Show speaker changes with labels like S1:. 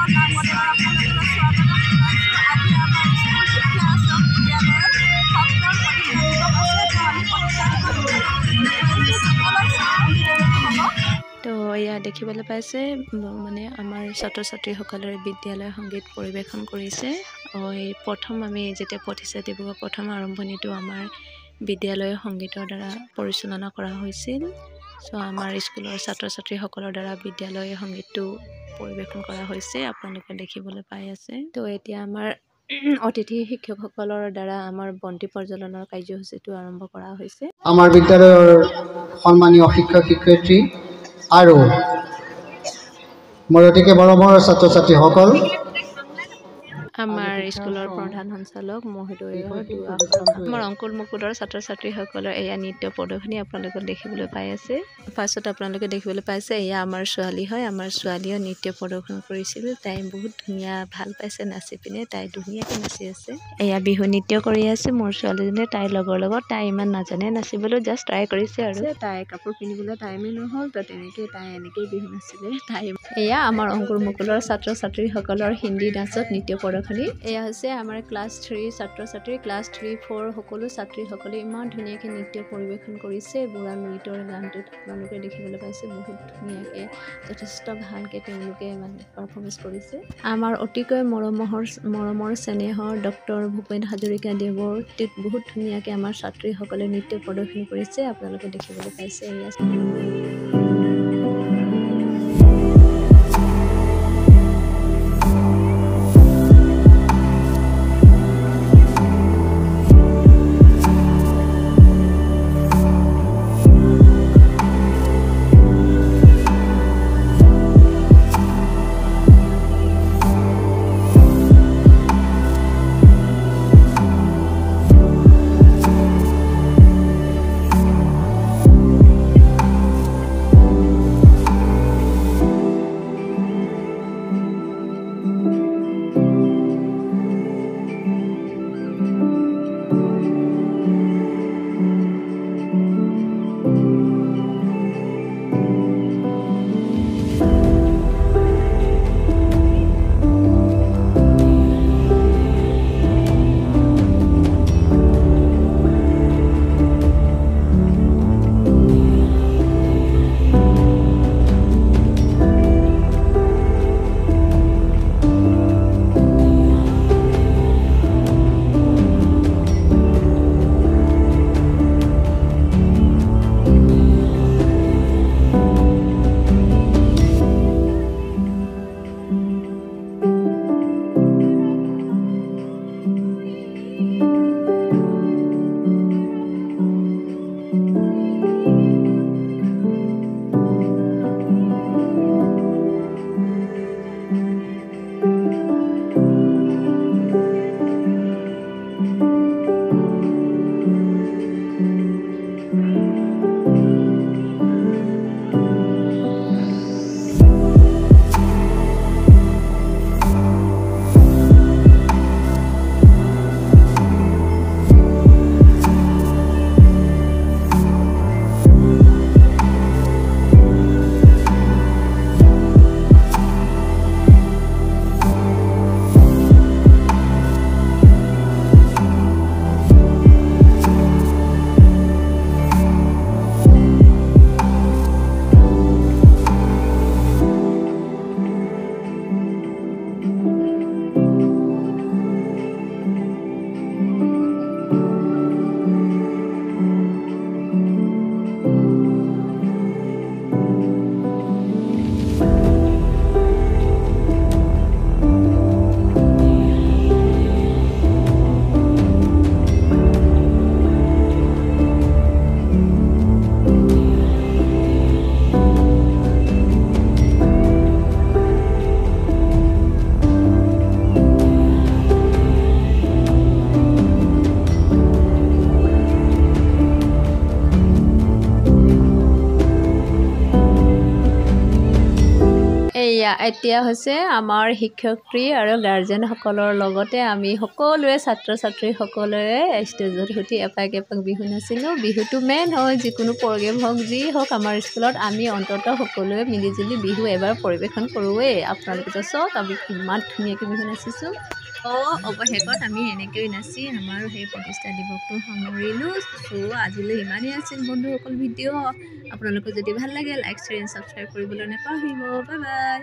S1: তো এয়া দেখিবলৈ পাইছে মানে আমাৰ ছাত্ৰ ছাত্ৰীসকলে বিদ্যালয় সংগীত পৰিৱেশন কৰিছে। এই প্ৰথম আমি যেতিয়া প্ৰতিষ্ঠা দিৱসৰ প্ৰথম আৰম্ভণিটো আমাৰ বিদ্যালয় সংগীতৰ দ্বাৰা পৰিচালনা কৰা হৈছিল। আমাৰ স্কুলৰ ছাত্ৰ ছাত্ৰীসকলৰ দ্বাৰা বিদ্যালয় সংগীতটো পৰিৱেশন কৰা হৈছে, আপোনালোকে দেখিবলৈ পাই আছে। তো এতিয়া আমাৰ অতিথি শিক্ষকসকলৰ দ্বাৰা আমাৰ বন্তি প্ৰজ্বলনৰ কাৰ্যসূচীটো আৰম্ভ কৰা হৈছে।
S2: আমাৰ বিদ্যালয়ৰ সন্মানীয় শিক্ষক শিক্ষয়িত্ৰী আৰু মোৰ অতিকে মৰমৰ ছাত্ৰ ছাত্ৰীসকল,
S1: আমাৰ স্কুলৰ প্ৰধান সঞ্চালক মহোদয়, আমাৰ অংকুৰ মুকুলৰ ছাত্ৰ ছাত্ৰীসকলৰ এয়া নৃত্য প্ৰদৰ্শনী আপোনালোকে দেখিবলৈ পাই আছে। ফাৰ্ষ্টত আপোনালোকে দেখিবলৈ পাইছে এয়া আমাৰ ছোৱালী হয়। আমাৰ ছোৱালীয়েও নৃত্য প্ৰদৰ্শন কৰিছিল। তাই বহুত ধুনীয়া ভাল পাইছে নাচি পিনে, তাই ধুনীয়াকৈ নাচি আছে। এয়া বিহু নৃত্য কৰি আছে মোৰ ছোৱালীজনীয়ে তাইৰ লগৰ লগত। তাই ইমান নাজানে নাচিবলৈ, জাষ্ট ট্ৰাই কৰিছে আৰু। তাই কাপোৰ পিন্ধিবলৈ টাইমেই নহ'ল, তো তেনেকৈ তাই এনেকেই বিহু নাচিলে। এয়া আমাৰ অংকুৰ মুকুলৰ ছাত্ৰ ছাত্ৰীসকলৰ হিন্দী নাচত নৃত্য প্ৰদৰ্শনী। এয়া হৈছে আমাৰ ক্লাছ 3 ছাত্ৰ ছাত্ৰী, ক্লাছ 3, 4 সকলো ছাত্ৰীসকলে ইমান ধুনীয়াকৈ নৃত্য পৰিৱেশন কৰিছে। বুঢ়া নৃত্যৰ গানটোত আপোনালোকে দেখিবলৈ পাইছে বহুত ধুনীয়াকৈ, যথেষ্ট ভালকৈ তেওঁলোকে মানে পাৰফৰ্মেঞ্চ কৰিছে। আমাৰ অতিকৈ মৰমৰ চেনেহৰ ডক্টৰ ভূপেন হাজৰিকা দেৱৰ বহুত ধুনীয়াকৈ আমাৰ ছাত্ৰীসকলে নৃত্য প্ৰদৰ্শন কৰিছে, আপোনালোকে দেখিবলৈ পাইছে। এতিয়া হৈছে আমাৰ শিক্ষয়িত্ৰী আৰু গাৰ্জেনসকলৰ লগতে আমি সকলোৱে ছাত্ৰ ছাত্ৰীসকলেৰে ষ্টেজত উঠি এপাক এপাক বিহু নাচিলোঁ। বিহুটো মেইন হয়, যিকোনো প্ৰগ্ৰেম হওক যি হওক আমাৰ স্কুলত আমি অন্ততঃ সকলোৱে মিলিজুলি বিহু এবাৰ পৰিৱেশন কৰোঁৱেই। আপোনালোকেতো চাওক আমি কিমান ধুনীয়াকৈ বিহু নাচিছোঁ। অৱশেষত আমি এনেকৈয়ে নাচি আমাৰ সেই প্ৰতিষ্ঠা দিৱসটো সামৰিলোঁ। চ' আজিলৈ ইমানেই আছিল বন্ধুসকল ভিডিঅ'। আপোনালোকৰ যদি ভাল লাগে লাইক শ্বেয়াৰ ছাবস্ক্ৰাইব কৰিবলৈ নাপাহৰিব। Bye bye.